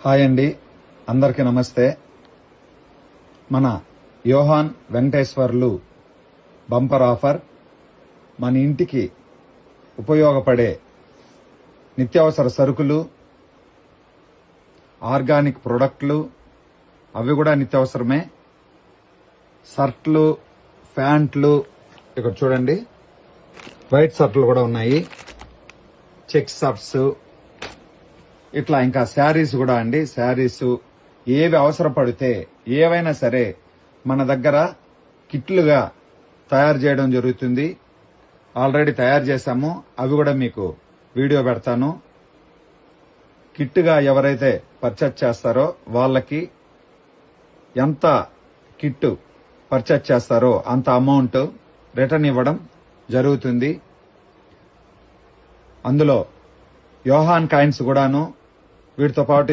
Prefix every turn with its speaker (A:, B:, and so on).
A: Hi అండి, అందరికీ నమస్తే. మన యోహాన్ వెంకటేశ్వర్లు బంపర్ ఆఫర్. మన ఇంటికి ఉపయోగపడే నిత్యావసర సరుకులు, ఆర్గానిక్ ప్రొడక్ట్లు, అవి కూడా నిత్యావసరమే. షర్ట్లు, ప్యాంట్లు, ఇక్కడ చూడండి వైట్ షర్ట్లు కూడా ఉన్నాయి, చెక్ షర్ట్స్, ఇట్లా ఇంకా శారీస్ కూడా అండి. శారీస్ ఏవి అవసరపడితే ఏవైనా సరే మన దగ్గర కిట్లుగా తయారు చేయడం జరుగుతుంది. ఆల్రెడీ తయారు చేశాము, అవి కూడా మీకు వీడియో పెడతాను. కిట్టుగా ఎవరైతే పర్చేజ్ చేస్తారో వాళ్ళకి ఎంత కిట్టు పర్చేజ్ చేస్తారో అంత అమౌంట్ రిటర్న్ ఇవ్వడం జరుగుతుంది. అందులో యోహాన్ కాయిన్స్ కూడాను వీటితో పాటు